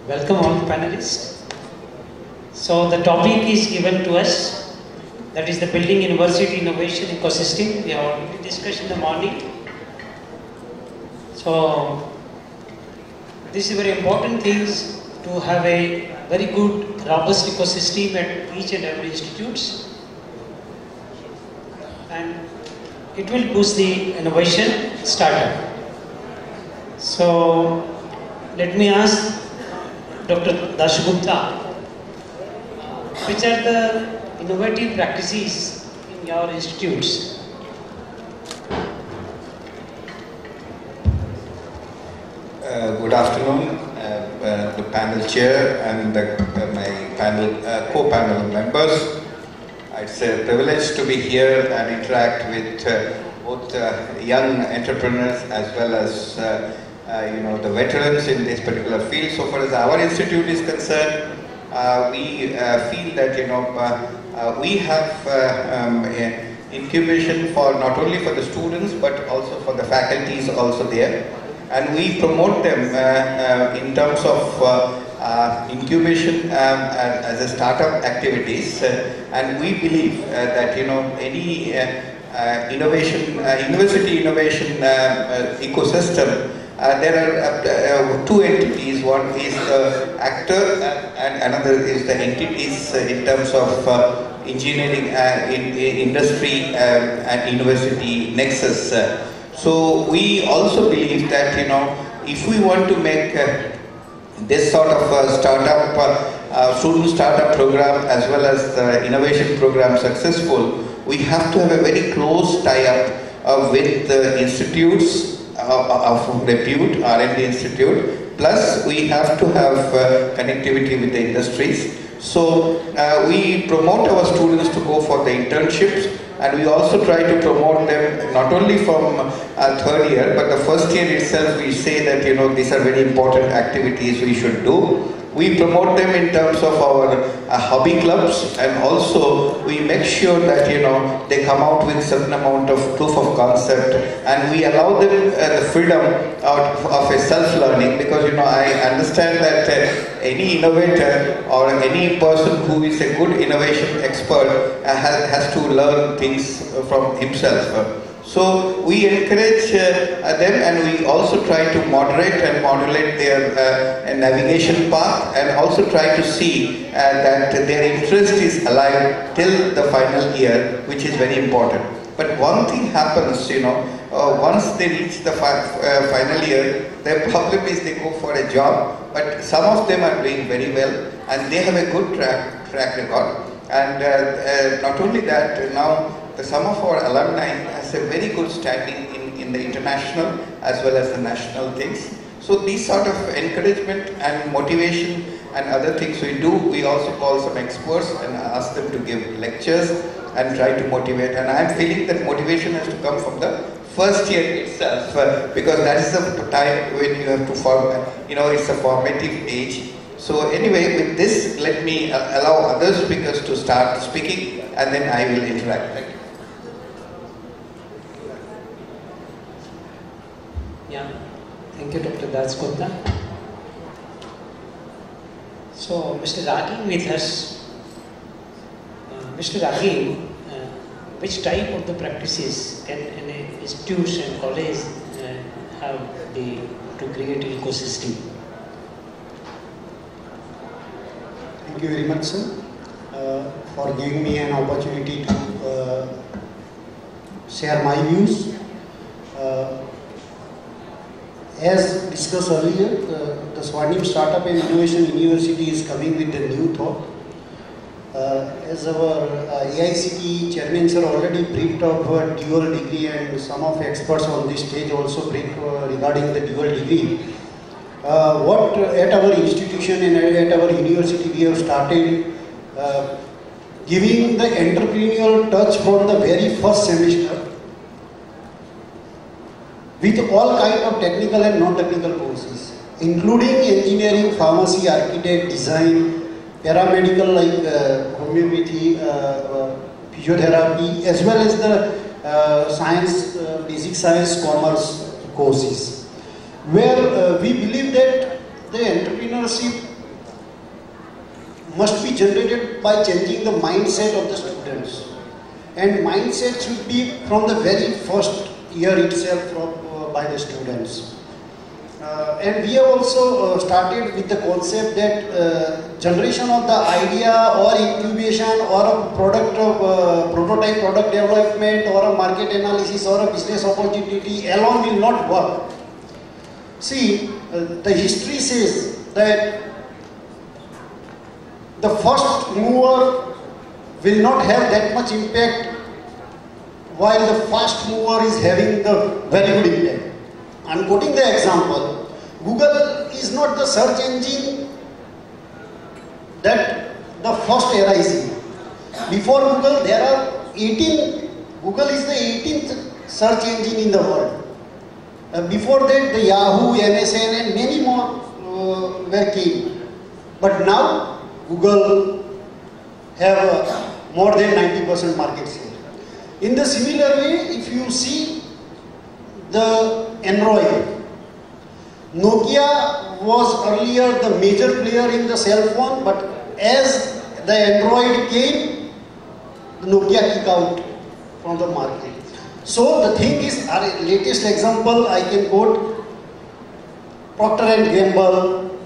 Welcome all the panelists. So the topic is given to us, that is the Building University Innovation Ecosystem. We have already discussed in the morning. So this is very important things to have a very good, robust ecosystem at each and every institutes, and it will boost the innovation startup. So let me ask Dr. Dasgupta, which are the innovative practices in your institutes? Good afternoon, the panel chair and my panel co-panel members. It's a privilege to be here and interact with both young entrepreneurs as well as the veterans in this particular field. So far as our institute is concerned, we feel that we have incubation for not only for the students but also for the faculties also there, and we promote them in terms of incubation as a startup activities, and we believe that any innovation university innovation ecosystem, there are two entities. One is the actor and another is the entities in terms of engineering, in industry and university nexus. So we also believe that if we want to make this sort of startup student startup program as well as the innovation program successful, we have to have a very close tie-up with the institutes of repute, R&D institute, plus we have to have connectivity with the industries. So we promote our students to go for the internships, and we also try to promote them not only from third year, but the first year itself. We say that these are very important activities we should do. We promote them in terms of our hobby clubs, and also we make sure that they come out with certain amount of proof of concept, and we allow them the freedom of a self-learning, because I understand that any innovator or any person who is a good innovation expert has to learn things from himself. So we encourage them, and we also try to moderate and modulate their navigation path, and also try to see that their interest is alive till the final year, which is very important. But one thing happens, once they reach the final year, their problem is they go for a job, but some of them are doing very well and they have a good track record. And not only that, now some of our alumni has a very good standing in the international as well as the national things. So these sort of encouragement and motivation and other things we do, we also call some experts and ask them to give lectures and try to motivate. And I am feeling that motivation has to come from the first year itself, because that is the time when you have to form, it's a formative age. So anyway, with this, let me allow other speakers to start speaking, and then I will interact. Thank you. Yeah, thank you, Dr. Dasgupta. So, Mr. Ragi with us. Mr. Ragi, which type of the practices can an institutes and college have to create an ecosystem? Thank you very much, sir, for giving me an opportunity to share my views. As discussed earlier, the Swarnim Startup and Innovation University is coming with a new thought. As our AICTE chairman sir already briefed of dual degree, and some of experts on this stage also briefed regarding the dual degree. What at our institution and at our university we have started giving the entrepreneurial touch from the very first semester, with all kind of technical and non-technical courses, including engineering, pharmacy, architect, design, paramedical like homeopathy, physiotherapy, as well as the science, basic science, commerce courses, where we believe that the entrepreneurship must be generated by changing the mindset of the students. And mindset should be from the very first year itself by the students. And we have also started with the concept that generation of the idea or incubation or a product of prototype product development or a market analysis or a business opportunity alone will not work. See, the history says that the first mover will not have that much impact while the fast mover is having the very good impact. I'm quoting the example. Google is not the search engine that the first arising. Before Google, there are 18, Google is the 18th search engine in the world. Before that, the Yahoo, MSN and many more were came. But now, Google have more than 90% market share. In the similar way, if you see the Android, Nokia was earlier the major player in the cell phone, but as the Android came, Nokia kicked out from the market. So the thing is, our latest example I can quote Procter and Gamble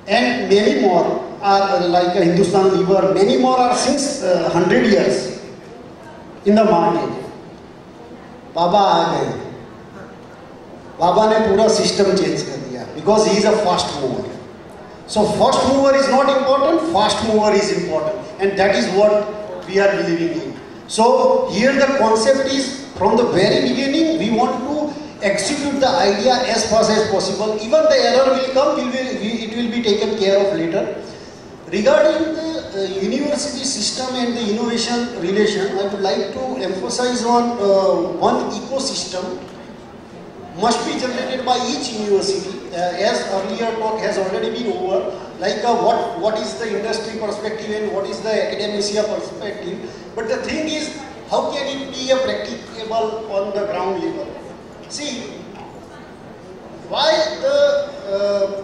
and many more are like Hindustan Lever, many more are since 100 years in the market. Baba आ गए. बाबा ने पूरा system change कर दिया because he is a fast mover. So fast mover is not important, fast mover is important, and that is what we are believing in. So here the concept is from the very beginning we want to execute the idea as fast as possible. Even the error will come, it will be taken care of later. Regarding the university system and the innovation relation, I would like to emphasize on one ecosystem must be generated by each university, as earlier talk has already been over, like what is the industry perspective and what is the academia perspective. But the thing is, how can it be a practicable on the ground level? See, why the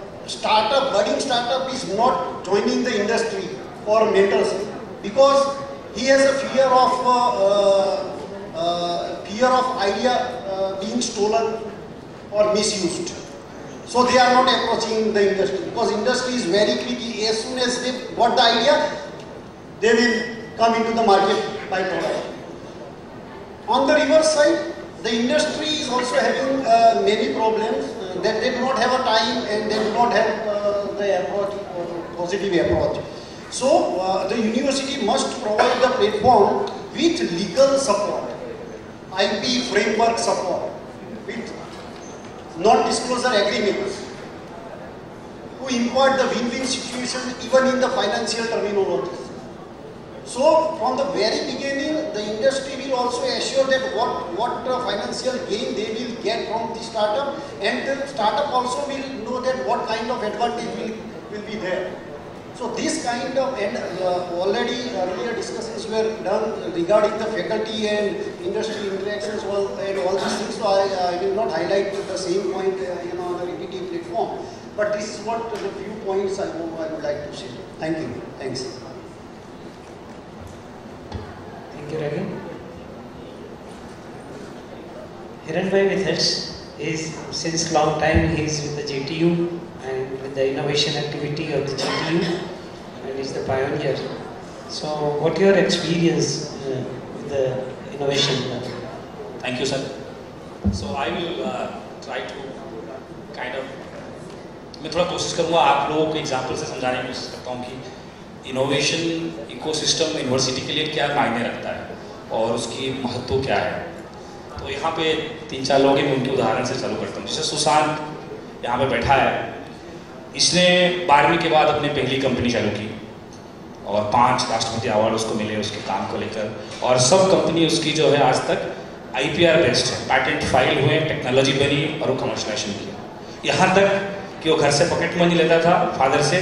budding startup is not joining the industry for mentorship? Because he has a fear of idea being stolen or misused. So they are not approaching the industry because industry is very tricky. As soon as they got the idea, they will come into the market by product. On the reverse side, the industry is also having many problems that they do not have a time and they do not have the approach, positive approach. So the university must provide the platform with legal support, IP framework support, with non-disclosure agreements to impart the win-win situation even in the financial terminology. So from the very beginning, the industry will also assure that what financial gain they will get from the startup, and the startup also will know that what kind of advantage will be there. So this kind of, and already earlier discussions were done regarding the faculty and industry interactions and all these things. So I will not highlight the same point on the repetitive platform. But this is what the few points I would like to say. Thank you. Thanks. Thank you, Ravi. Hiranbhai with us is since long time he is with the JTU and with the innovation activity of the JTU and is the pioneer. So what your experience with the innovation? Thank you, sir. So I will try to kind of, मैं थोड़ा कोशिश करूँगा आप लोगों को example से समझाने की कोशिश करता हूँ कि इनोवेशन इकोसिस्टम यूनिवर्सिटी के लिए क्या मायने रखता है और उसकी महत्व क्या है। तो यहाँ पे 3-4 लोग हैं, मैं उनके उदाहरण से चालू करता हूँ। जैसे सुशांत यहाँ पे बैठा है, इसने 12वीं के बाद अपनी पहली कंपनी चालू की और 5 राष्ट्रपति अवार्ड उसको मिले उसके काम को लेकर, और सब कंपनी उसकी जो है आज तक IPR बेस्ड है, पैटेंट फाइल हुए, टेक्नोलॉजी बनी और वो कमर्शलाइजेशन किया। यहाँ तक कि वो घर से पॉकेट मनी लेता था फादर से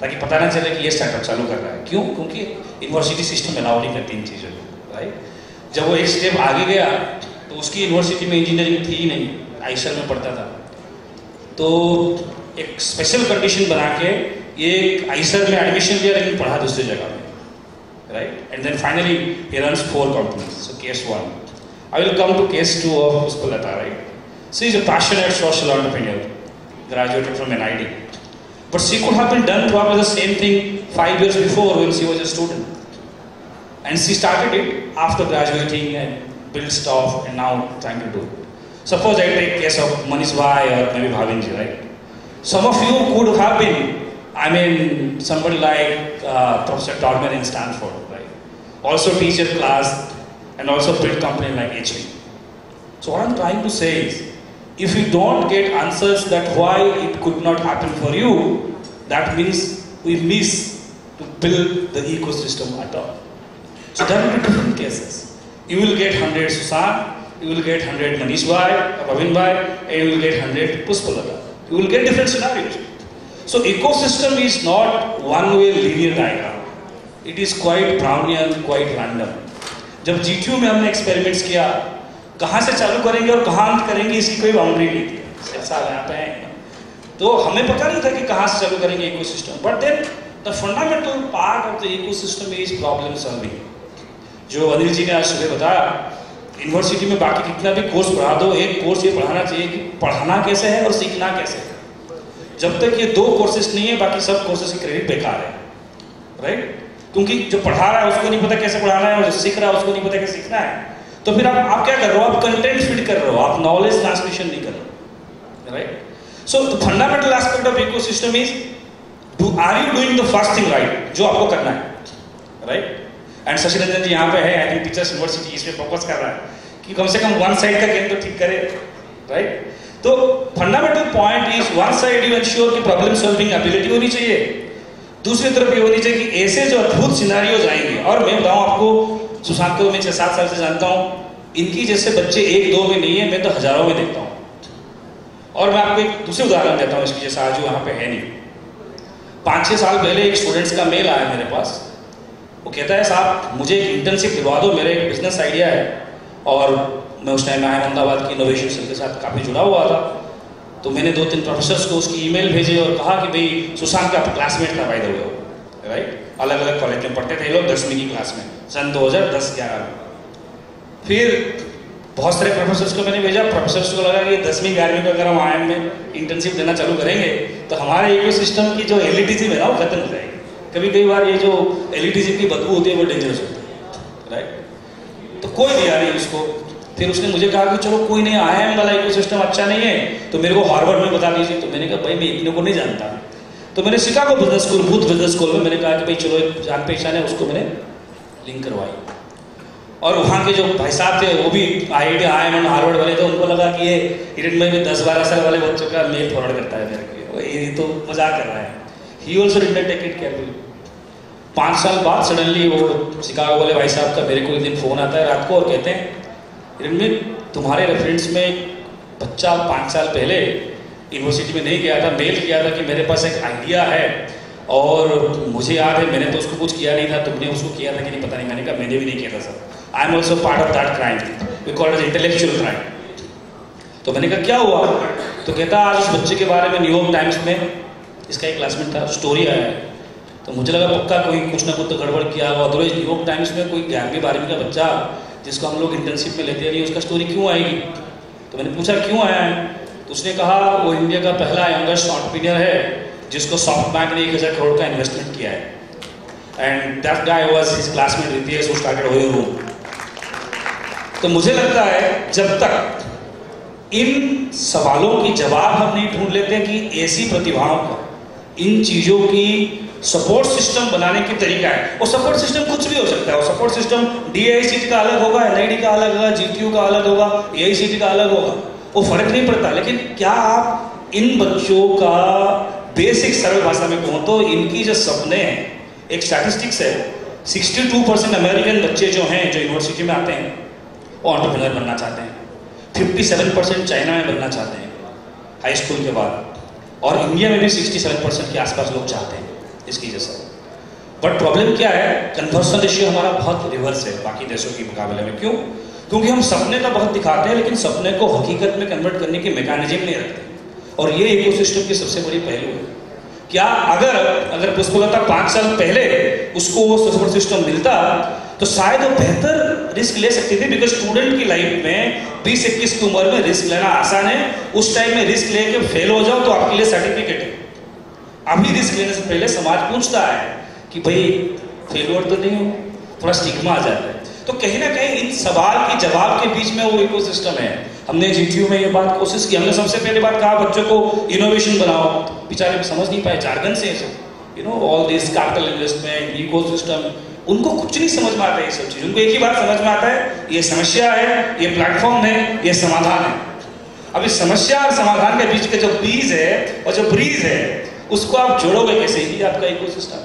ताकि पता ना चले कि ये स्टार्टअप चालू कर रहा है। क्यों? क्योंकि यूनिवर्सिटी सिस्टम अलाउ नहीं करती इन चीज़ों को, राइट। जब वो एक स्टेप आगे गया तो उसकी यूनिवर्सिटी में इंजीनियरिंग थी ही नहीं, आईसर में पढ़ता था, तो एक स्पेशल कंडीशन बना के ये आईसर में एडमिशन लिया लेकिन पढ़ा दूसरी जगह में, right? And then finally he runs 4 companies. So case 1. I will come to case 2 of Pushpalata, right? She is a passionate social entrepreneur, graduated from NID. But she could have been done probably the same thing 5 years before when she was a student. And she started it after graduating and built stuff and now trying to do it. Suppose I take case of Manish Bhai or maybe Bhavinji, right? Some of you could have been, somebody like Professor Todman in Stanford, right? Also teach a class and also build company like HP. So what I'm trying to say is, if you don't get answers that why it could not happen for you, that means we miss to build the ecosystem at all. So there will be different cases. You will get 100 Susan, you will get 100 Manish Bhai, Bhavin Bhai, and you will get 100 Pushpalata. You will get different scenarios. So ecosystem is not one-way linear diagram. It is quite Brownian, quite random. जब GTU में हमने experiments किया, कहाँ से चालू करेंगे और कहाँ अंत करेंगे इसकी कोई बाउंड्री नहीं थी. ऐसा यहाँ पे है, तो हमें पता नहीं था कि कहाँ से चालू करेंगे ecosystem. But then the fundamental part of the ecosystem is problem solving. जो अनिल जी ने आज सुबह बताया, यूनिवर्सिटी में बाकी कितना भी कोर्स पढ़ा दो, एक कोर्स ये पढ़ाना चाहिए कि पढ़ाना कैसे है और सीखना कैसे है. जब तक ये 2 कोर्सेज नहीं है, बाकी सब कोर्सेज की क्रेडिट बेकार है, राइट? क्योंकि जो पढ़ा रहा है उसको नहीं पता कैसे पढ़ाना है और जो सीख रहा है उसको नहीं पता कैसे सीखना है. तो फिर आप क्या कर रहे हो? आप कंटेंट फीड कर रहे हो, आप नॉलेज ट्रांसमिशन नहीं कर रहे, right? So the fundamental aspect of ecosystem is, are you doing the first thing right, जो आपको करना है, राइट? एंड शशि रंजन जी यहाँ पे है, आई थिंक टीचर्स यूनिवर्सिटी इसमें फोकस कर रहा है कि कम से कम वन साइड का गेम तो ठीक करे, राइट? तो fundamental point is, one side you ensure कि प्रॉब्लम सॉल्विंग एबिलिटी होनी चाहिए, दूसरी तरफ ये होनी चाहिए कि ऐसे जो अद्भुत सिनारियोज आएंगे. और मैं बताऊं आपको, सुशांत को मैं 6-7 साल से जानता हूं, इनकी जैसे बच्चे 1-2 में नहीं है, मैं तो हजारों में देखता हूं. और मैं आपको एक दूसरे उदाहरण देता हूं इसकी, जैसा आज यहाँ पे है नहीं. 5-6 साल पहले एक स्टूडेंट्स का मेल आया मेरे पास. वो कहता है, साहब मुझे एक इंटर्नशिप दिलवा दो, मेरा एक बिजनेस आइडिया है. और मैं उस टाइम में अहमदाबाद की इनोवेशन सेल के साथ काफ़ी जुड़ा हुआ था. तो मैंने 2-3 प्रोफेसर्स को उसकी ईमेल भेजे और कहा कि भाई सुशांत का क्लासमेट था, बाय द वे, राइट? अलग अलग कॉलेज में पढ़ते थे ये लोग, 10वीं की क्लास में, सन 2010-11 में. फिर बहुत सारे प्रोफेसर्स को मैंने भेजा. प्रोफेसर्स को लगा कि 10वीं 11वीं को अगर हम IIM में इंटर्नशिप देना चालू करेंगे तो हमारे इकोसिस्टम की जो एलिटिज्म है ना वो खत्म हो जाएगी. कभी बार ये जो एलिटिज्म की बदबू होती है वो डेंजरस होती है, राइट? तो कोई दिया नहीं उसको. फिर उसने मुझे कहा कि चलो कोई नहीं, IIM वाला इकोसिस्टम अच्छा नहीं है तो मेरे को हार्वर्ड में बता दीजिए. तो मैंने कहा भाई मैं इतने को नहीं जानता. तो मैंने Chicago business school, booth business school में मैंने कहा कि भाई चलो एक जान पहचान है, उसको मैंने लिंक करवाई. और वहाँ के जो भाई साहब थे वो भी IIT IIM और हार्वर्ड वाले थे. उनको लगा कि ये हिरण्मय में 10-12 साल वाले बच्चों का मेल फॉरवर्ड करता है मेरे को, ये तो मजाक कर रहा है. He also did not take it carefully. 5 साल बाद सडनली वो शिकागो वाले भाई साहब का मेरे को एक दिन फोन आता है रात को और कहते हैं, हिरण्मय तुम्हारे रेफरेंस में एक बच्चा 5 साल पहले यूनिवर्सिटी में नहीं गया था, मेल किया था कि मेरे पास एक आइडिया है और मुझे याद है मैंने तो उसको कुछ किया नहीं था, तुमने उसको किया था कि नहीं पता नहीं. मैंने कहा मैंने भी नहीं किया था sir, I am also part of that crime, we called it intellectual crime. तो मैंने कहा क्या हुआ? तो कहता आज उस बच्चे के बारे में न्यूयॉर्क टाइम्स में, इसका एक क्लासमेट था, स्टोरी आया है. तो मुझे लगा पक्का कोई कुछ ना कुछ तो गड़बड़ किया हुआ. अदरवाइज न्यूयॉर्क टाइम्स में कोई 11वीं-12वीं का बच्चा जिसको हम लोग इंटर्नशिप में लेते नहीं, उसका स्टोरी क्यों आएगी? तो मैंने पूछा क्यों आया है? तो उसने कहा वो इंडिया का पहला यंगेस्ट एंटरप्रेन्योर है जिसको सॉफ्टबैंक ने 1000 करोड़ का इन्वेस्टमेंट किया है. And that guy was his classmate Ritesh who started OYO room. तो मुझे लगता है जब तक इन सवालों की जवाब हम नहीं ढूंढ लेते कि ऐसी प्रतिभाओं का, इन चीज़ों की सपोर्ट सिस्टम बनाने की तरीका है. और सपोर्ट सिस्टम कुछ भी हो सकता है. और सपोर्ट सिस्टम DICT का अलग होगा, NID का अलग होगा, GTU का अलग होगा, AICT का अलग होगा, वो फर्क नहीं पड़ता. लेकिन क्या आप इन बच्चों का बेसिक सरल भाषा में कहूँ तो इनकी जो सपने हैं, एक स्टैटिस्टिक्स है 62% अमेरिकन बच्चे जो हैं जो यूनिवर्सिटी में आते हैं वो एंटरप्रेन्योर बनना चाहते हैं. 57% चाइना में बनना चाहते हैं हाई स्कूल के बाद. और इंडिया में भी 67% के आसपास लोग चाहते हैं इसकी जैसा. बट प्रॉब्लम क्या है? कन्वर्सन रेशियो हमारा बहुत रिवर्स है बाकी देशों के मुकाबले में. क्यों? क्योंकि हम सपने तो बहुत दिखाते हैं लेकिन सपने को हकीकत में कन्वर्ट करने की मैकेनिज्म नहीं रखते. और ये इकोसिस्टम की सबसे बड़ी पहलू है. क्या अगर पुष्पलता 5 साल पहले उसको वो सपोर्ट सिस्टम मिलता तो शायद वो बेहतर रिस्क ले सकती थी, बिकॉज स्टूडेंट की लाइफ में 20-21 की उम्र में रिस्क लेना आसान है। उस टाइम में रिस्क लेके फेल हो जाओ तो आपके लिए सर्टिफिकेट है। अभी रिस्क लेने से पहले समाज पूछता है कि भाई फेलियर तो नहीं हो, थोड़ा स्टिग्मा आ जाता है। तो कहीं ना कहीं इन सवाल के जवाब के बीच में वो इकोसिस्टम है। हमने जीटीयू में ये बात कोशिश की, हमने सबसे पहले बात कहा बच्चों को इनोवेशन बनाओ, बेचारे भी समझ नहीं पाए, जार्गन से all this capital investment ecosystem, उनको कुछ नहीं समझ में आता है ये सब चीज। उनको एक ही बात समझ में आता है, ये समस्या है, ये प्लेटफॉर्म है, ये समाधान है। अब इस समस्या और समाधान के बीच के जो बीज है और जो ब्रीज है उसको आप जोड़ोगे कैसे, ही आपका इकोसिस्टम।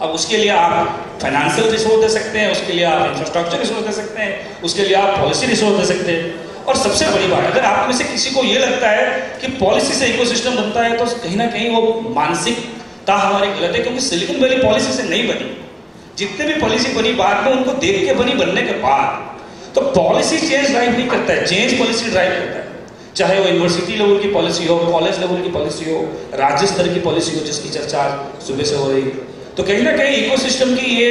अब उसके लिए आप फाइनेंशियल रिसोर्स दे सकते हैं, उसके लिए आप इंफ्रास्ट्रक्चर रिसोर्स दे सकते हैं, उसके लिए आप पॉलिसी रिसोर्स दे सकते हैं। और सबसे बड़ी बात, अगर आप में से किसी को ये लगता है कि पॉलिसी से इकोसिस्टम बनता है तो कहीं ना कहीं वो मानसिकता हमारी गलत है, क्योंकि सिलिकॉन वैली पॉलिसी से नहीं बनी। जितने भी पॉलिसी बनी बाद में उनको देख के बनी, बनने के बाद। तो पॉलिसी चेंज ड्राइव नहीं करता है, चेंज पॉलिसी ड्राइव करता है। चाहे वो यूनिवर्सिटी लेवल की पॉलिसी हो, कॉलेज लेवल की पॉलिसी हो, राज्य स्तर की पॉलिसी हो, जिसकी चर्चा सुबह से हो रही। तो कहीं ना कहीं इकोसिस्टम की ये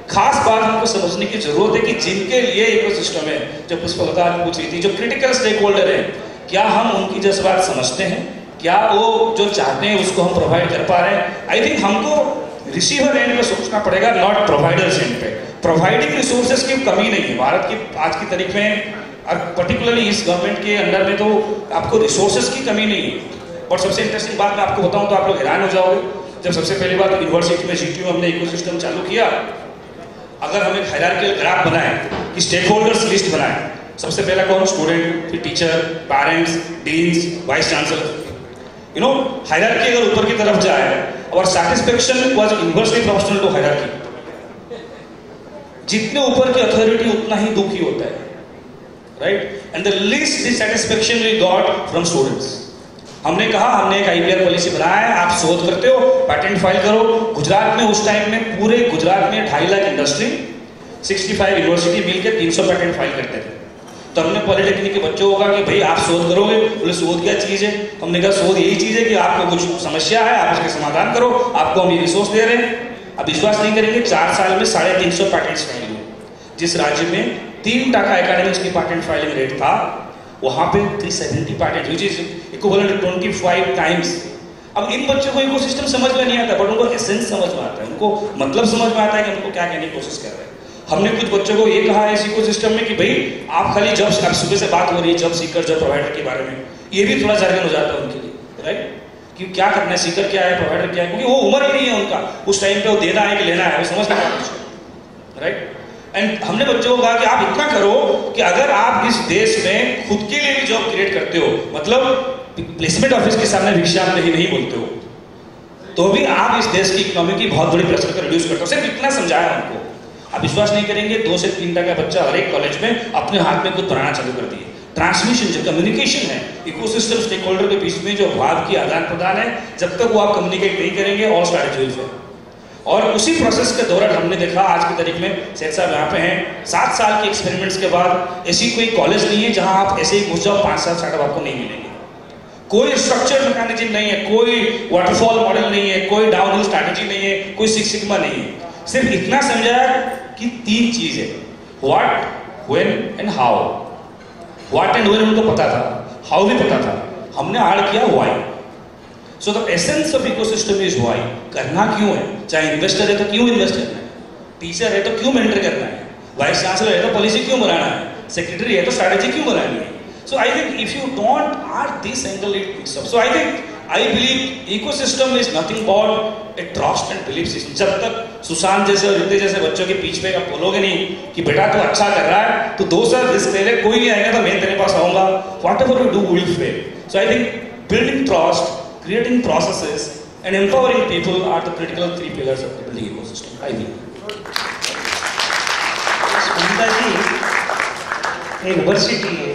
खास बात हमको समझने की जरूरत है कि जिनके लिए इकोसिस्टम है, जो पुष्पलता पूछ रही थी, जो क्रिटिकल स्टेक होल्डर है, क्या हम उनकी जज्बात समझते हैं? क्या वो जो चाहते हैं उसको हम प्रोवाइड कर पा रहे हैं? आई थिंक हमको रिसीवर एंड पे सोचना पड़ेगा, नॉट प्रोवाइडर्स एंड पे। प्रोवाइडिंग रिसोर्सेज की कमी नहीं है भारत की आज की तारीख में, और पर्टिकुलरली इस गवर्नमेंट के अंडर में तो आपको रिसोर्सेज की कमी नहीं है। और सबसे इंटरेस्टिंग बात मैं आपको बताऊं तो आप लोग हैरान हो जाओगे, जब सबसे पहली बार यूनिवर्सिटी में जीटीयू में हमने इकोसिस्टम चालू किया, अगर हम एक हायरार्किकल ग्राफ बनाए कि स्टेक होल्डर्स लिस्ट बनाए, सबसे पहला कौन? स्टूडेंट, फिर teacher, parents, deans, vice chancellor. Hierarchy अगर ऊपर की तरफ जाए और satisfaction was inversely proportional to hierarchy. जितने ऊपर की अथॉरिटी उतना ही दुखी होता है, right? And the least dissatisfaction we got from students. हमने कहा हमने एक आईपीआर पॉलिसी बनाया है, आप शोध करते हो, पेटेंट फाइल करो। गुजरात में उस टाइम में पूरे गुजरात में 2.5 लाख इंडस्ट्री, 65 यूनिवर्सिटी मिलकर 300 पेटेंट फाइल करते थे। तो हमने पॉलिटेक्निक के बच्चों को कहा कि भाई आप शोध करोगे। बोले शोध क्या चीज है? हमने कहा शोध यही चीज है कि आपको कुछ समस्या है, आप उसके समाधान करो, आपको हम ये रिसोर्स दे रहे हैं। अब विश्वास नहीं करेंगे, 4 साल में 350 पेटेंट्स फाइल हुए। जिस राज्य में 3% एकेडमिक्स की पेटेंट फाइलिंग रेट था, वहां पे 370 patent, which is equivalent to 25 times. अब इन बच्चों को इकोसिस्टम समझ में नहीं आता, बट उनको एसेंस समझ में आता है, उनको मतलब समझ में आता है कि उनको क्या कहने की कोशिश कर रहे हैं। हमने कुछ बच्चों को ये कहा है इस इकोसिस्टम में कि भाई आप खाली जॉब, अब सुबह से बात हो रही है जॉब सीकर, जॉब प्रोवाइडर के बारे में, ये भी थोड़ा जार्गन हो जाता है उनके लिए, राइट? कि क्या करना है, सीकर क्या है, प्रोवाइडर क्या है, क्योंकि वो उम्र ही नहीं है उनका उस टाइम पे वो देना है कि लेना है, वो समझ नहीं पाते, राइट? एंड हमने बच्चों को कहा कि आप इतना करो कि अगर आप इस देश में खुद के लिए भी जॉब क्रिएट करते हो, मतलब प्लेसमेंट ऑफिस के सामने भिक्षा नहीं बोलते हो, तो भी आप इस देश की इकोनॉमी की बहुत बड़ी प्रेशर को रिड्यूस करते हो। सिर्फ इतना समझाया उनको। आप विश्वास नहीं करेंगे, 2 से 3 का बच्चा हर एक कॉलेज में अपने हाथ में कुछ बनाना चालू कर दिए। ट्रांसमिशन, जो कम्युनिकेशन है इकोसिस्टम स्टेक होल्डर के बीच में, जो भाव की आदान प्रदान है, जब तक वो आप कम्युनिकेट नहीं करेंगे, ऑल स्ट्रैटेजी है। और उसी प्रोसेस के दौरान हमने देखा आज की तारीख में, सेठ साहब यहाँ पे हैं, 7 साल के एक्सपेरिमेंट्स के बाद ऐसी कोई कॉलेज नहीं है जहां आप ऐसे ही घुस जाओ 5 साल स्टार्टअप आपको नहीं मिलेंगे। कोई स्ट्रक्चर मैकेनिज्म नहीं है, कोई वाटरफॉल मॉडल नहीं है, कोई डाउनहिल स्ट्रैटेजी नहीं है, कोई सिक्स सिग्मा नहीं है। सिर्फ इतना समझाया कि 3 चीज है, what, when and how. What and when उनको पता था, हाउ भी पता था, हमने ऐड किया why. So the essence of ecosystem is why. करना क्यों है? चाहे इन्वेस्टर है तो क्यों इन्वेस्ट करना है, टीचर है तो क्यों मेंटर करना है, वाइस चांसलर है तो पॉलिसी क्यों बनाना है, सेक्रेटरी है तो स्ट्रैटेजी क्यों बनानी है। So I think if you don't add this angle, it picks up. So I believe ecosystem is nothing but a trust and belief system. जब तक सुशांत जैसे और रितेश जैसे बच्चों के पीछे आप बोलोगे नहीं कि बेटा तू अच्छा कर रहा है तो 2 साल रिस्क ले ले, कोई नहीं आएगा तो मैं तेरे पास आऊंगा, whatever you do will fail. So I think building trust, creating processes and empowering people are the critical 3 pillars of the building ecosystem. I think. Sumita ji, university है,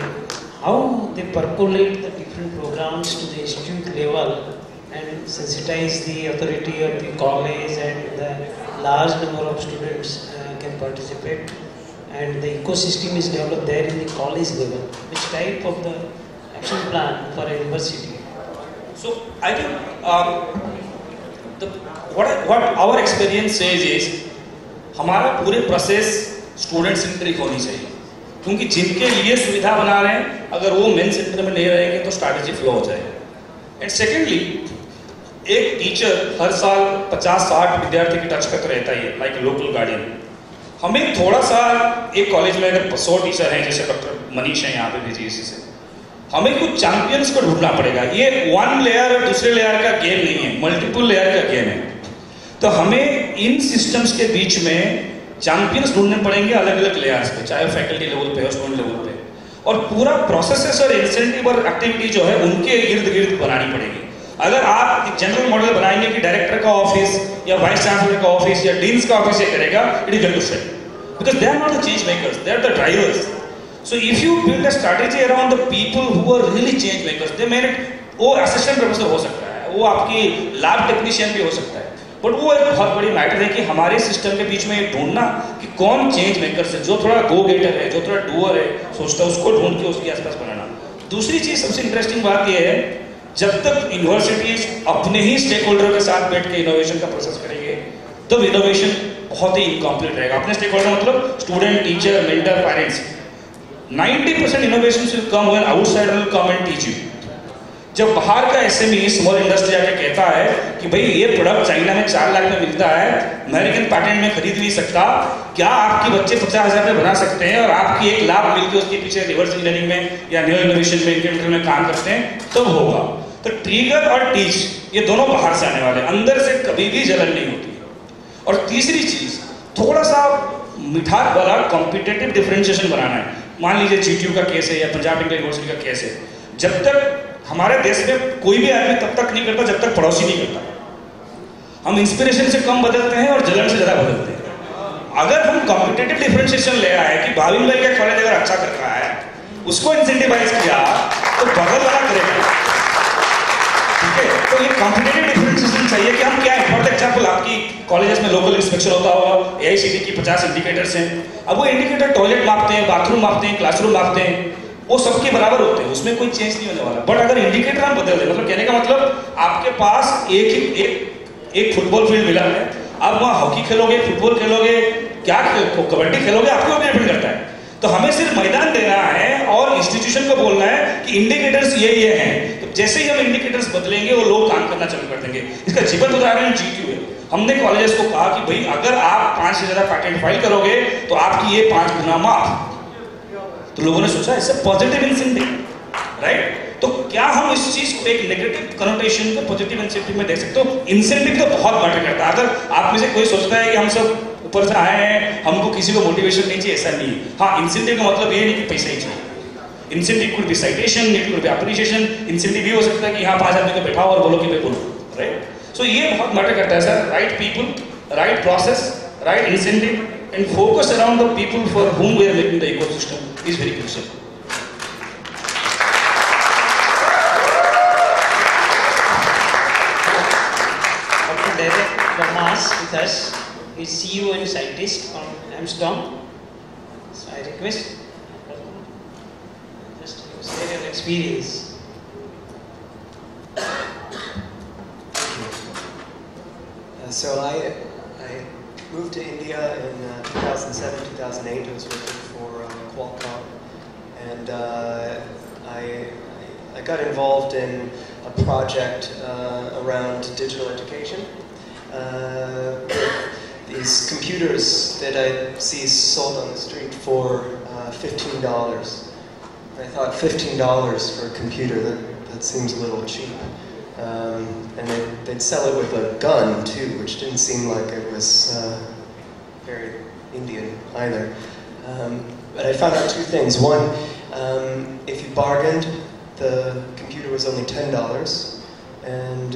how they percolate the different programs to the institute level and sensitize the authority of the college, and the large number of students can participate, and the ecosystem is developed there in the college level. Which type of the action plan for a university? So I think what our experience says is हमारा पूरे process student centric होनी चाहिए, क्योंकि जिनके लिए सुविधा बना रहे हैं अगर वो मेन सेंटर में नहीं रहेंगे तो स्ट्रैटेजी फ्लो हो जाएगा. एंड सेकेंडली, एक टीचर हर साल 50-60 विद्यार्थी के टच पे तो रहता ही है, लाइक लोकल गार्डियन. हमें थोड़ा सा एक कॉलेज में अगर 100 टीचर हैं, जैसे डॉक्टर मनीष हैं यहाँ पे बीजीएससी से, हमें कुछ चैंपियंस को ढूंढना पड़ेगा. ये वन लेयर और दूसरे लेयर का गेम नहीं है, मल्टीपल लेयर का गेम है. तो हमें इन सिस्टम्स के बीच में चैंपियंस ढूंढने पड़ेंगे अलग अलग लेयर्स पे, चाहे फैकल्टी लेवल पे हो, स्टूडेंट लेवल पे, और पूरा प्रोसेसेस और इंसेंटिव और एक्टिविटी जो है उनके इर्द गिर्द बनानी पड़ेगी. अगर आप एक जनरल मॉडल बनाएंगे कि डायरेक्टर का ऑफिस या वाइस चांसलर का ऑफिस या डीन्स का ऑफिस ये करेगा, it is going to fail, because they are not the change makers, they are the drivers. So if you build a strategy around the people who are really change makers, they may वो assistant professor हो सकता है, वो आपकी lab technician भी हो सकता है, बट वो एक बहुत बड़ी मैटर है कि हमारे सिस्टम के बीच में ढूंढना कि कौन चेंज मेकर्स है, जो थोड़ा गो गेटर है, जो थोड़ा डूअर है, सोचता है, उसको ढूंढ के उसके आसपास बनाना. दूसरी चीज सबसे इंटरेस्टिंग बात यह है, जब तक यूनिवर्सिटीज अपने ही स्टेक होल्डर के साथ बैठ के इनोवेशन का प्रोसेस करेंगे तो इनोवेशन बहुत ही इनकम्प्लीट रहेगा. अपने स्टेक होल्डर मतलब student, teacher, mentor, parents. 90% innovations will come when outsider will come and teach you. जब बाहर का SME, स्मॉल इंडस्ट्री आके कहता है कि भाई ये प्रोडक्ट चाइना में 4 लाख में मिलता है, अमेरिकन पैटेंट में खरीद नहीं सकता, क्या आपके बच्चे 50,000 में बना सकते हैं और आपकी एक लाभ मिलकर उसके पीछे रिवर्स इंजीनियरिंग में या न्यू इनोवेशन में, इंक्यूबेटर में काम करते हैं, तब होगा. तो ट्रिगर और टीच ये दोनों बाहर से आने वाले, अंदर से कभी भी जलन नहीं होती. और तीसरी चीज, थोड़ा सा मिठास वाला कॉम्पिटेटिव डिफरेंशिएशन बनाना है. मान लीजिए GTU का केस है या पंजाब टेक्निकल यूनिवर्सिटी का केस है, जब तक हमारे देश में कोई भी आदमी तब तक नहीं करता जब तक पड़ोसी नहीं करता. हम इंस्पिरेशन से कम बदलते हैं और जलन से ज्यादा बदलते हैं. अगर हम कॉम्पिटेटिव डिफरेंशिएशन ले आए कि भाविन भाई का कॉलेज अगर अच्छा कर रहा है, उसको इंसेंटिवाइज किया तो बगल वाला करेगा. ठीक है, तो ये कॉम्पिटेटिव डिफरेंशिएशन चाहिए कि हम क्या है. फॉर एग्जाम्पल, आपकी कॉलेजेस में लोकल इंस्पेक्शन होता होगा, AICTE की 50 इंडिकेटर्स हैं. अब वो इंडिकेटर टॉयलेट मापते हैं, बाथरूम मापते हैं, क्लासरूम मापते हैं, वो सबके बराबर होते हैं, उसमें कोई चेंज नहीं होने वाला. बट अगर इंडिकेटर हम बदल दें, मतलब कहने का मतलब आपके पास एक फुटबॉल फील्ड मिला है, आप वहाँ हॉकी खेलोगे, फुटबॉल खेलोगे, क्या कबड्डी खेलोगे, आपके ऊपर डिपेंड करता है. तो हमें सिर्फ मैदान देना है और इंस्टीट्यूशन को बोलना है कि इंडिकेटर्स ये हैं. तो जैसे ही हम इंडिकेटर्स बदलेंगे वो लोग काम करना चालू कर देंगे. इसका जीवन उदाहरण GTU है. हमने कॉलेजेस को कहा कि भाई अगर आप 5 से ज्यादा पैटेंट फाइल करोगे तो आपकी ये 5 गुना माफ. तो लोगों ने सोचा इससे पॉजिटिव इंसेंटिव, राइट. तो क्या हम इस चीज को एक नेगेटिव कनोटेशन को पॉजिटिव इंसेंटिव में देख सकते हो? इंसेंटिव तो बहुत मैटर करता है. अगर आप में से कोई सोचता है कि हम सब ऊपर से आए हैं, हमको किसी को मोटिवेशन नहीं चाहिए, ऐसा नहीं है. हाँ, इंसेंटिव का मतलब ये नहीं कि पैसा ही चाहिए. Incentive could be citation, it could be appreciation. Incentive ये हो सकता है कि यहाँ 5 आदमी को बैठाओ और बोलो कि मैं बोलूँ, राइट. सो ये बहुत मैटर करता है sir. Right people, right process, right incentive and focus around the people for whom we are making the ecosystem is very crucial. Dr. Derek Lamas with us, is CEO and scientist from Amsterdam. So I request just share your experience. So I moved to India in 2007, 2008. I was working for Qualcomm, and I got involved in a project around digital education. These computers that I see sold on the street for $15. I thought $15 for a computer, that seems a little cheap. And they'd sell it with a gun too, which didn't seem like it was very Indian either. But I found out 2 things. One, if you bargained, the computer was only $10, and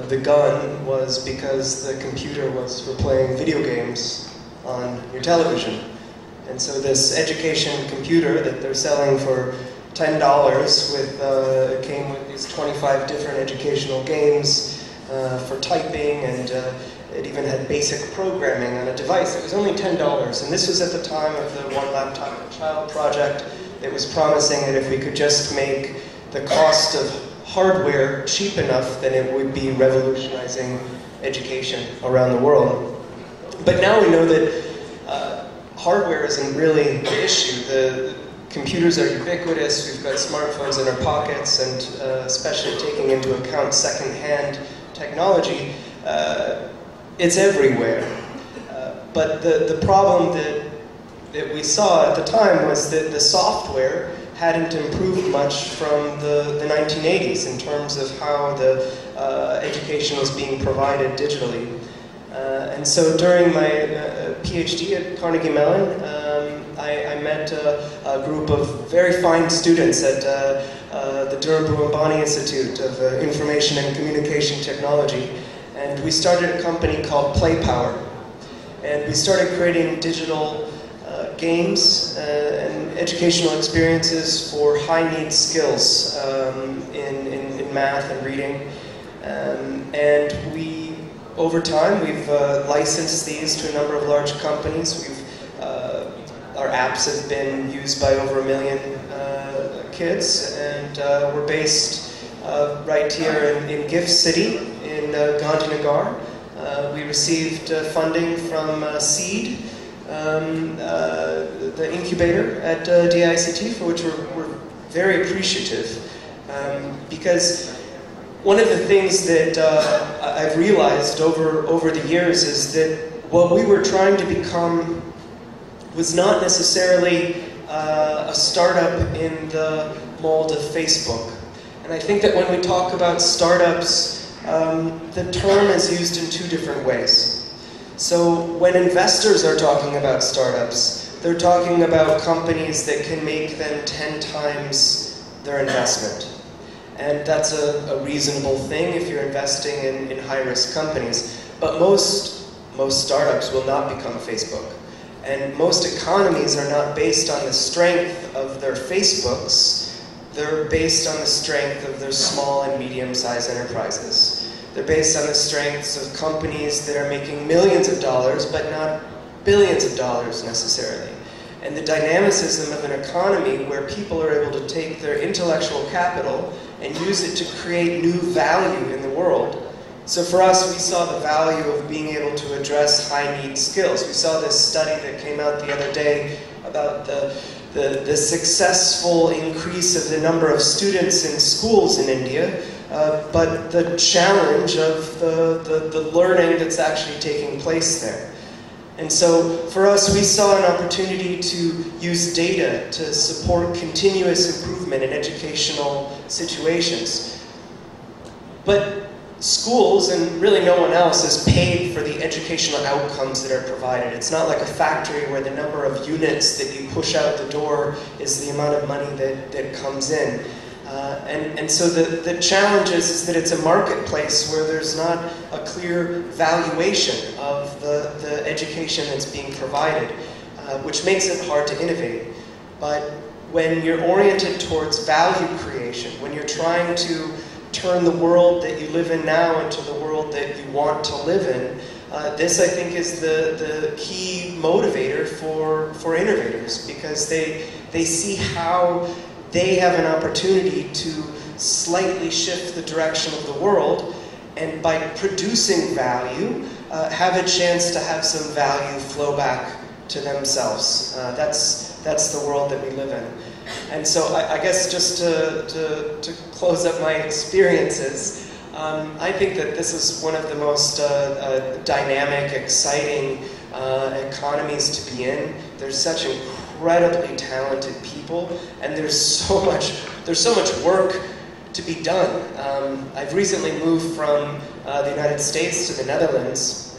the gun was because the computer was for playing video games on your television. And so this education computer that they're selling for $10 it came with these 25 different educational games for typing, and it even had basic programming on a device. It was only $10, and this was at the time of the One Laptop per Child project. It was promising that if we could just make the cost of hardware cheap enough, then it would be revolutionizing education around the world. But now we know that hardware isn't really the issue. The computers are ubiquitous, we've got smartphones in our pockets, and especially taking into account second-hand technology, it's everywhere. But the problem that we saw at the time was that the software hadn't improved much from the 1980s in terms of how the education was being provided digitally. And so during my PhD at Carnegie Mellon, I met a group of very fine students at the Dhirubhoomi Institute of Information and Communication Technology, and we started a company called PlayPower. And we started creating digital games and educational experiences for high-need skills in math and reading. And we, over time, we've licensed these to a number of large companies. Our apps have been used by over 1 million kids, and we're based right here in GIFT City in Gandhinagar. We received funding from SEED, the incubator at DICT, for which we're very appreciative. Because one of the things that I've realized over the years is that what we were trying to become was not necessarily a startup in the mold of Facebook. And I think that when we talk about startups, the term is used in 2 different ways. So when investors are talking about startups, they're talking about companies that can make them 10 times their investment. And that's a reasonable thing if you're investing in high-risk companies. But most startups will not become Facebook. And most economies are not based on the strength of their Facebooks. They're based on the strength of their small and medium-sized enterprises. They're based on the strengths of companies that are making millions of dollars, but not billions of dollars necessarily. And the dynamicism of an economy where people are able to take their intellectual capital and use it to create new value in the world. So for us, we saw the value of being able to address high-need skills. We saw this study that came out the other day about the successful increase of the number of students in schools in India, but the challenge of the learning that's actually taking place there. And so for us, we saw an opportunity to use data to support continuous improvement in educational situations. But schools, and really no one else, is paid for the educational outcomes that are provided. It's not like a factory where the number of units that you push out the door is the amount of money that comes in. And so the challenge is that it's a marketplace where there's not a clear valuation of the education that's being provided, which makes it hard to innovate. But when you're oriented towards value creation, when you're trying to turn the world that you live in now into the world that you want to live in, this I think is the key motivator for innovators, because they see how they have an opportunity to slightly shift the direction of the world, and by producing value, have a chance to have some value flow back to themselves. That's the world that we live in. And so I guess just to close up my experiences, I think that this is one of the most dynamic, exciting economies to be in. There's such incredibly talented people, and there's so much work to be done. I've recently moved from the United States to the Netherlands.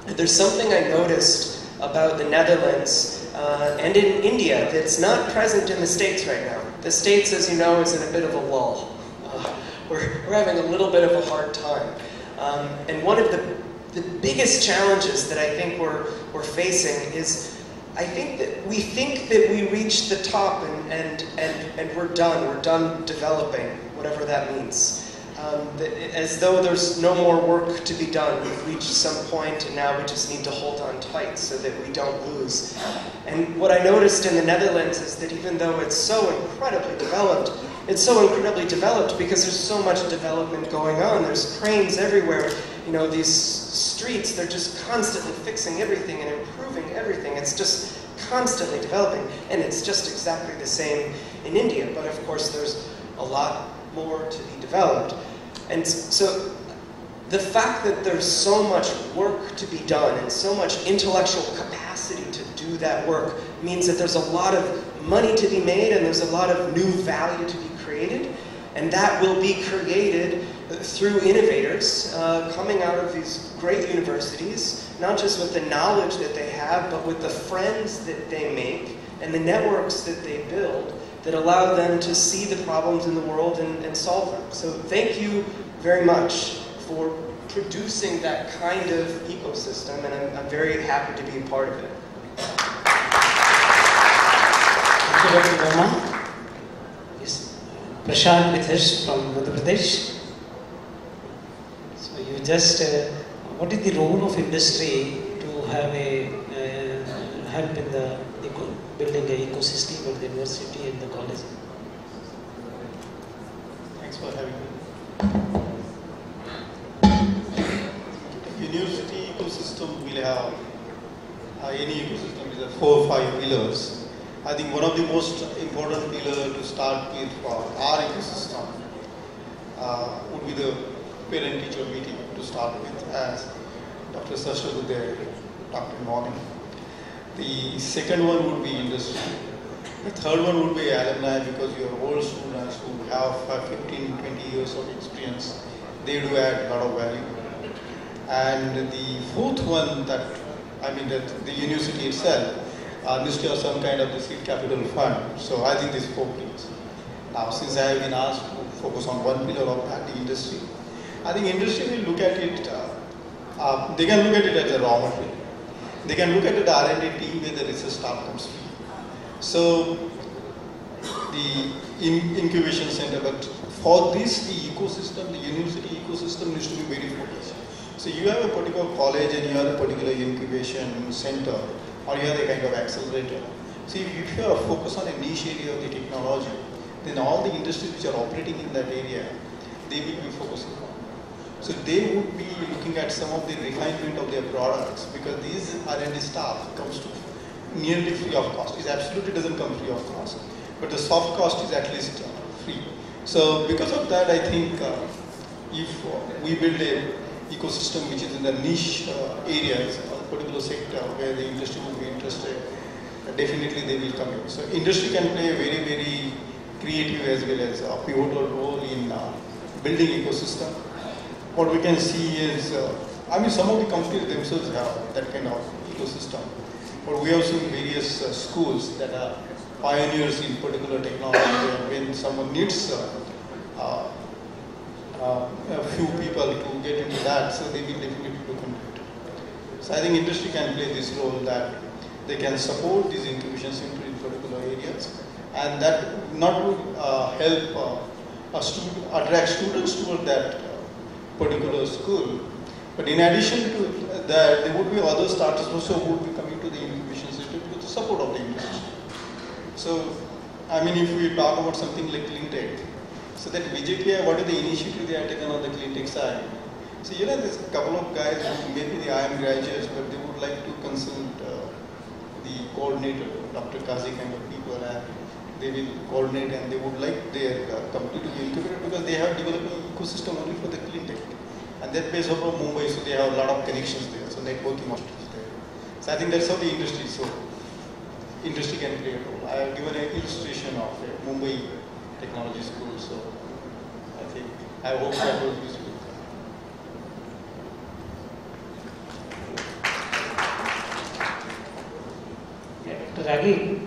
There's something I noticed about the Netherlands and in India that's not present in the States right now. The States, as you know, is in a bit of a lull. We're having a little bit of a hard time. And one of the biggest challenges that I think we're facing is, I think that we think that we reached the top and we're done developing, whatever that means. as though there's no more work to be done. We've reached some point and now we just need to hold on tight so that we don't lose. And what I noticed in the Netherlands is that even though it's so incredibly developed because there's so much development going on. There's cranes everywhere. You know, these streets, they're just constantly fixing everything and improving everything. It's just constantly developing, and it's just exactly the same in India. But of course, there's a lot more to be developed. And so the fact that there's so much work to be done and so much intellectual capacity to do that work means that there's a lot of money to be made and there's a lot of new value to be created. And that will be created through innovators coming out of these great universities, not just with the knowledge that they have, but with the friends that they make and the networks that they build that allow them to see the problems in the world and solve them. So thank you very much for producing that kind of ecosystem, and I'm very happy to be a part of it. Thank you, Dr. Verma. Yes, Prashant with us from Madhya Pradesh. So you just, what is the role of industry to have a help in the building an ecosystem of the university and the college? Thanks for having me. University ecosystem will have, any ecosystem is 4 or 5 pillars. I think one of the most important pillars to start with for our ecosystem would be the parent-teacher meeting to start with, as Dr. Sashtrabuddhe talked in the morning. The second one would be industry. The third one would be alumni, because your old students who have 15, 20 years of experience, they do add a lot of value. And the fourth one, that the university itself needs to have some kind of the seed capital fund. So I think these 4 pillars. Now, since I have been asked to focus on one pillar of that, the industry, I think industry will look at it, they can look at it as a raw material. They can look at the R&D team where the research staff comes from. So the incubation center, but for this, the ecosystem, the university ecosystem needs to be very focused. So you have a particular college and you have a particular incubation center, or you have a kind of accelerator. So if you are focused on a niche area of the technology, then all the industries which are operating in that area, they will be focusing on. So they would be looking at some of the refinement of their products, because these R&D staff comes to nearly free of cost. It absolutely doesn't come free of cost, but the soft cost is at least free. So because of that, I think if we build a ecosystem which is in the niche areas, a particular sector where the industry will be interested, definitely they will come in. So industry can play a very, very creative as well as a pivotal role in building ecosystem. What we can see is, some of the companies themselves have that kind of ecosystem. But we have seen various schools that are pioneers in particular technology, and when someone needs a few people to get into that, so they will definitely look into it. So I think industry can play this role, that they can support these incubation centers in particular areas, and that not would help attract students toward that particular school. But in addition to that, there would be other startups also who would be coming to the incubation center with the support of the industry. So, if we talk about something like clean tech, so that VJTI, what is the initiative they have taken on the clean tech side? So, there's a couple of guys who maybe the IIM graduates, but they would like to consult the coordinator, Dr. Kazi kind of people, and they will coordinate, and they would like their company to be incubated, because they have developed an ecosystem only for the clean tech. And they're based out of Mumbai, so they have a lot of connections there, so networking is there. So I think that's how the industry, so industry can play a role. I have given an illustration of a Mumbai technology school, so I hope that was useful. Dr. Ragi,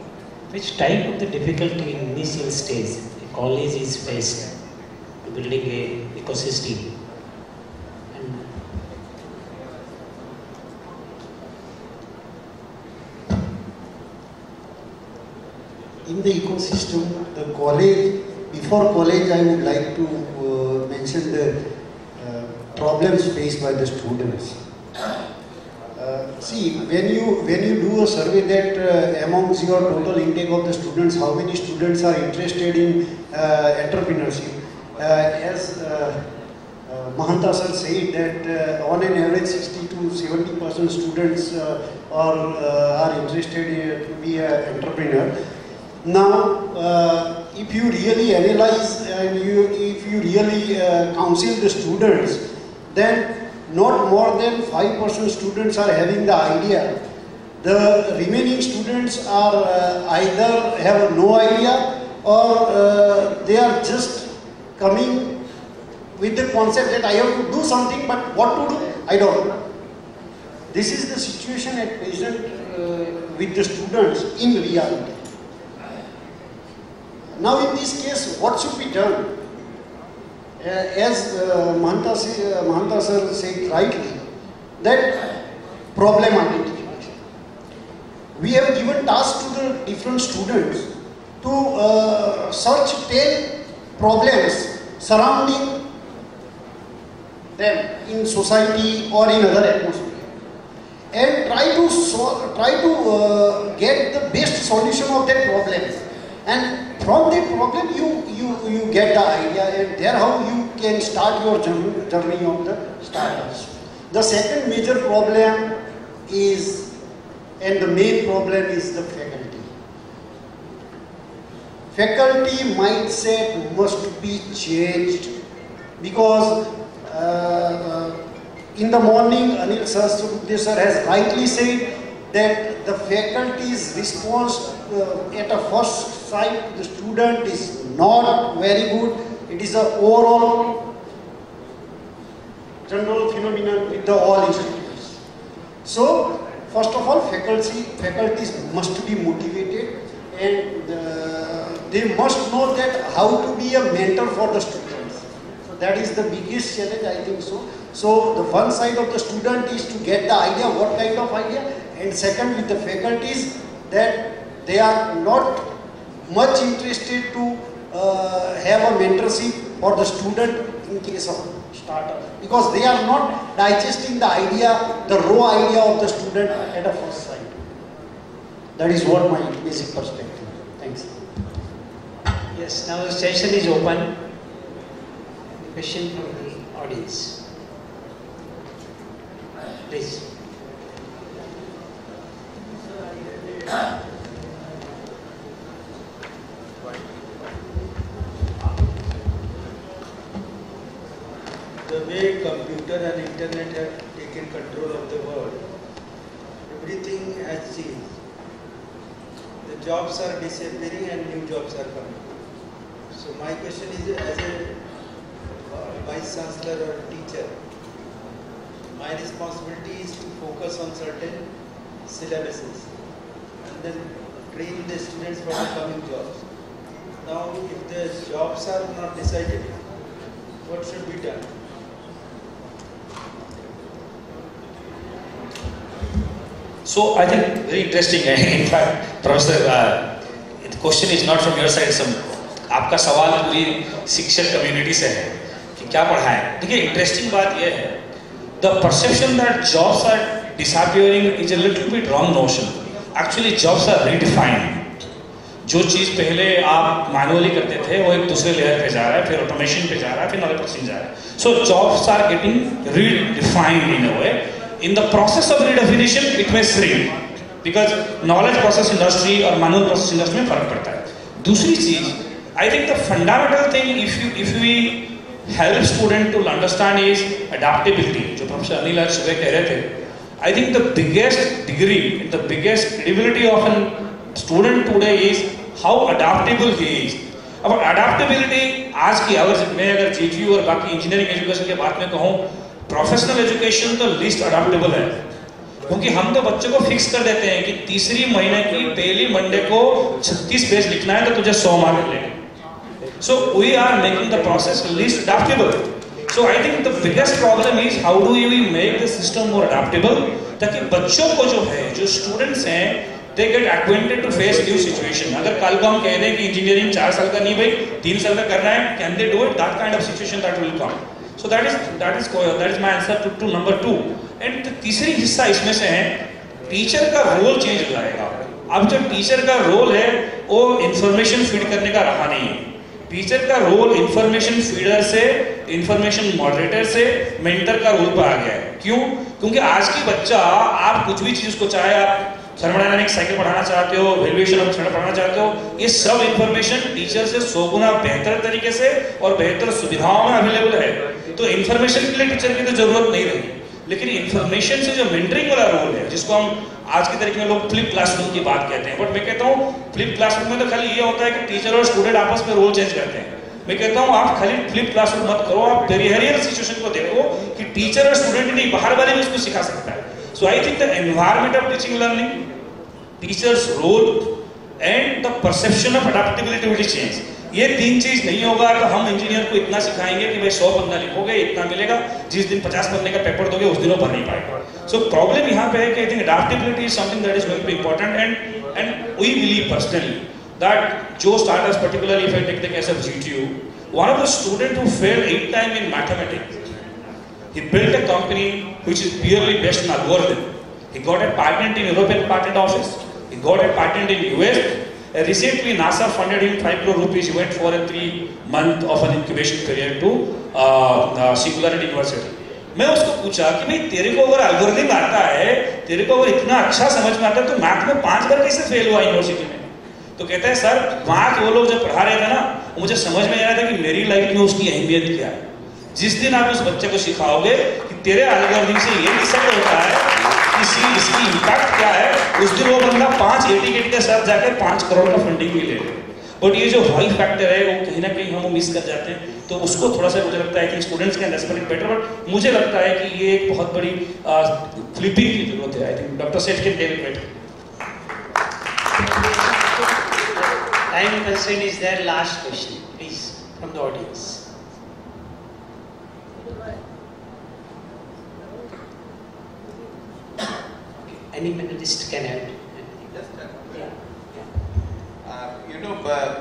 which type of the difficulty in initial stage a college is faced to building a ecosystem? In the ecosystem, the college, before college, I would like to mention mentioned the problems faced by the students. See, when you do a survey that amongst your total intake of the students, how many students are interested in entrepreneurship? As Mahanta sir said that on an average 60 to 70% students are interested in to be an entrepreneur. Now, if you really analyze and if you really counsel the students, then not more than 5% students are having the idea. The remaining students are either have no idea or they are just coming with the concept that I have to do something, but what to do, I don't know. This is the situation at present with the students in reality. Now in this case, what should be done? As Mahanta sir said rightly, that problem identification. We have given tasks to the different students to search 10 problems surrounding them in society or in other atmosphere, and try to get the best solution of that problem. And from that problem, you get the idea, and there how you can start your journey of the startups. The second major problem is, and the main problem is the faculty. Faculty mindset must be changed, because in the morning, Anil Sahasrabudhe sir has rightly said that the faculty's response at a first sight to the student is not very good. It is an overall general phenomenon with the all institutes. So, first of all, faculties must be motivated, and they must know that how to be a mentor for the students. So that is the biggest challenge, I think so. So the one side of the student is to get the idea, what kind of idea, and second with the faculties, that they are not much interested to have a mentorship for the student in case of startup, because they are not digesting the idea, the raw idea of the student at a first sight. That is what my basic perspective. Thanks. Yes, now the session is open. Question from the audience. Please. The way computer and internet have taken control of the world, everything has changed. The jobs are disappearing and new jobs are coming. So my question is, as a vice chancellor or teacher, my responsibility is to focus on certain syllabuses and then train the students for the coming jobs. Now, if the jobs are not decided, what should be done? So I think very interesting. In fact, Professor, the question is not from your side. आपका सवाल पूरी शिक्षक community से है कि क्या पढ़ाएं. देखिए, interesting बात यह है, the perception that jobs are disappearing is a little bit wrong notion. Actually, jobs are redefined. जो चीज़ पहले आप मैनुअली करते थे, वो एक दूसरे लेयर पे जा रहा है, फिर ऑटोमेशन पे जा रहा है, फिर नॉलेज प्रोसेसिंग जा रहा है. So jobs are getting redefined in a way. In the process of redefinition, it may shrink because knowledge process industry और manual process industry में फर्क पड़ता है. दूसरी चीज, I think the fundamental thing, if we help student to understand is adaptability. जो professor Anil आज सुबह कह रहे थे, I think the biggest degree, the biggest credibility of a student today is how adaptable he is. अब adaptability आज की मैं अगर GTU और बाकी इंजीनियरिंग एजुकेशन के बात में कहूँ, प्रोफेशनल एजुकेशन तो लीस्ट अडॉप्टेबल है, क्योंकि हम तो बच्चे को फिक्स कर देते हैं कि तीसरी महीने की पहली मंडे को 36 पेज लिखना है तो तुझे 100 मार्क मिलेंगे. So we are making the process least adoptable. So I think the biggest problem is how do you make the system more adoptable, ताकि बच्चों को जो है, जो स्टूडेंट्स हैं, they get acquainted to face new situation. अगर कल को हम कह दें कि इंजीनियरिंग 4 साल का नहीं भाई 3 साल का करना है, can they do it? That kind of situation that will come. So that is my answer to number 2. And तीसरी हिस्सा इसमें से है टीचर का रोल चेंज हो जाएगा. अब जो टीचर का रोल है वो इंफॉर्मेशन फीड करने का रहा नहीं है. टीचर का रोल इंफॉर्मेशन फीडर से, इंफॉर्मेशन मॉडरेटर से मेंटर का रोल पर आ गया है. क्यों? क्योंकि आज की बच्चा आप कुछ भी चीज को चाहे आप थर्मोडायनामिक साइकिल पढ़ाना चाहते हो, वैल्यूएशन ऑफ थर्मल पढ़ाना चाहते हो, ये सब इंफॉर्मेशन टीचर से 100 गुना बेहतर तरीके से और बेहतर सुविधाओं में अवेलेबल है. तो इंफॉर्मेशन के लिए टीचर की तो जरूरत नहीं रही. लेकिन इंफॉर्मेशन से जो मेंटरिंग वाला रोल है, जिसको हम आज के तरीके में लोग फ्लिप क्लासरूम की बात कहते हैं, बट मैं कहता हूँ फ्लिप क्लासरूम में तो खाली ये होता है कि टीचर और स्टूडेंट आपस में रोल चेंज करते हैं. मैं कहता हूँ आप खाली फ्लिप क्लासरूम मत करो, आप पेरिफेरल सिचुएशन को देखो कि टीचर और स्टूडेंट नहीं बाहर वाले भी उसको सिखा सकता है. So I think the environment of teaching learning, teachers role and the perception of adaptability will change. ये 3 चीज नहीं होगा तो हम इंजीनियर को इतना सिखाएंगे कि भाई 100 पन्ना लिखोगे इतना मिलेगा, जिस दिन 50 पन्ने का पेपर दोगे उस दिन वो भर नहीं पाएगा. सो प्रॉब्लम यहाँ पे है कि I think adaptability is something that is very important. And we believe personally that जो startups particularly if I take the case of GTU, one of the student who failed 8 times in mathematics, he built a company which is purely based on algorithm. He got a patent in European Patent Office. He got a patent in US. Recently, NASA funded him 5 crore rupees. He went for a 3-month of an incubation period to Singularity University. मैं उसको पूछा कि भाई तेरे को अगर algorithm आता है, तेरे को अगर इतना अच्छा समझ में आता है, तो मैथ में 5 बार कैसे फेल हुआ यूनिवर्सिटी में? तो कहता है सर मैथ वो लोग जब पढ़ा रहे थे ना, मुझे समझ में आ रहा था कि मेरी लाइफ में उसकी अहमियत क्या है. जिस दिन आप उस बच्चे को सिखाओगे कि तेरे एल्गोरिथम से ये डिसाइड होता है इसकी इम्पैक्ट क्या है, उस दिन वो बंदा 5 एटीकेट के साथ जाकर 5 करोड़ का फंडिंग भी ले ले. बट ये जो हाई फैक्टर है वो कहीं ना कहीं हम मिस कर जाते हैं. तो उसको थोड़ा सा मुझे लगता है कि students can respect better. But मुझे लगता है कि ये एक बहुत बड़ी फ्लिपिंग की जरूरत है. I think doctor Seth can tell it better. Time constraint is there. Last question, please, from the audience. Okay. Any panelist can add.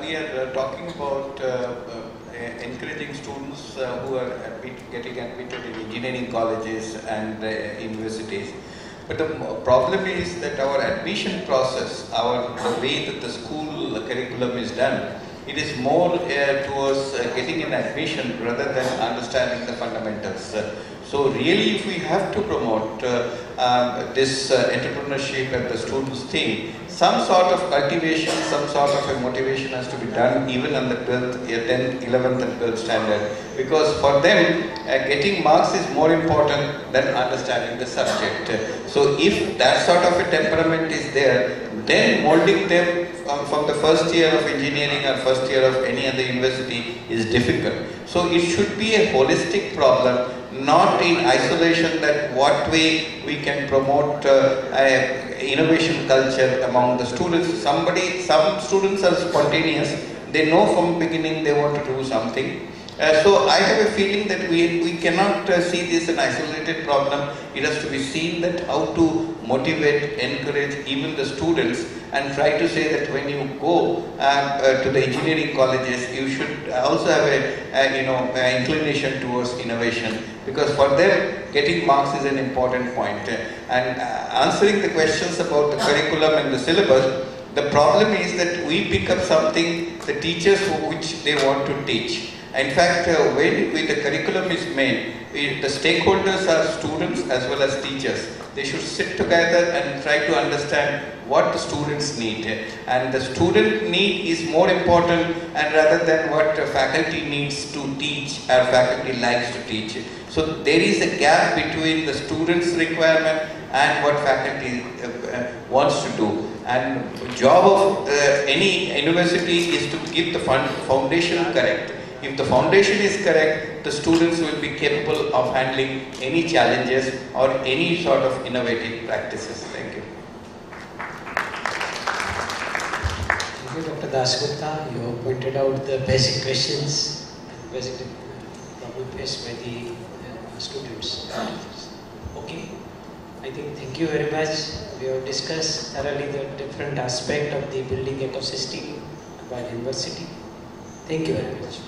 We are talking about encouraging students who are getting admitted in engineering colleges and universities. But the problem is that our admission process, the way that the school curriculum is done, it is more towards getting an admission rather than understanding the fundamentals. So really, if we have to promote this entrepreneurship and the students thing, some sort of cultivation, some sort of a motivation has to be done even on the 12th, 10th, 11th and 12th standard. Because for them, getting marks is more important than understanding the subject. So if that sort of a temperament is there, then molding them from the first year of engineering or first year of any other university is difficult. So it should be a holistic problem, not in isolation that what way we can promote innovation culture among the students. Some students are spontaneous, they know from the beginning they want to do something. So I have a feeling that we cannot see this an isolated problem. It has to be seen that how to motivate, encourage even the students, and try to say that when you go to the engineering colleges, you should also have a inclination towards innovation, because for them getting marks is an important point. And answering the questions about the curriculum and the syllabus, the problem is that we pick up something, the teachers which they want to teach. In fact, when the curriculum is made, the stakeholders are students as well as teachers. They should sit together and try to understand what the students need. And the student need is more important, and rather than what faculty needs to teach or faculty likes to teach. So there is a gap between the student's requirement and what faculty wants to do. And the job of any university is to keep the foundation correct. If the foundation is correct, the students will be capable of handling any challenges or any sort of innovative practices. Thank you. Thank you, Dr. Dasgupta. You pointed out the basic questions, basic problem faced by the students. Okay. I think thank you very much. We have discussed thoroughly the different aspect of the building ecosystem by university. Thank you very much.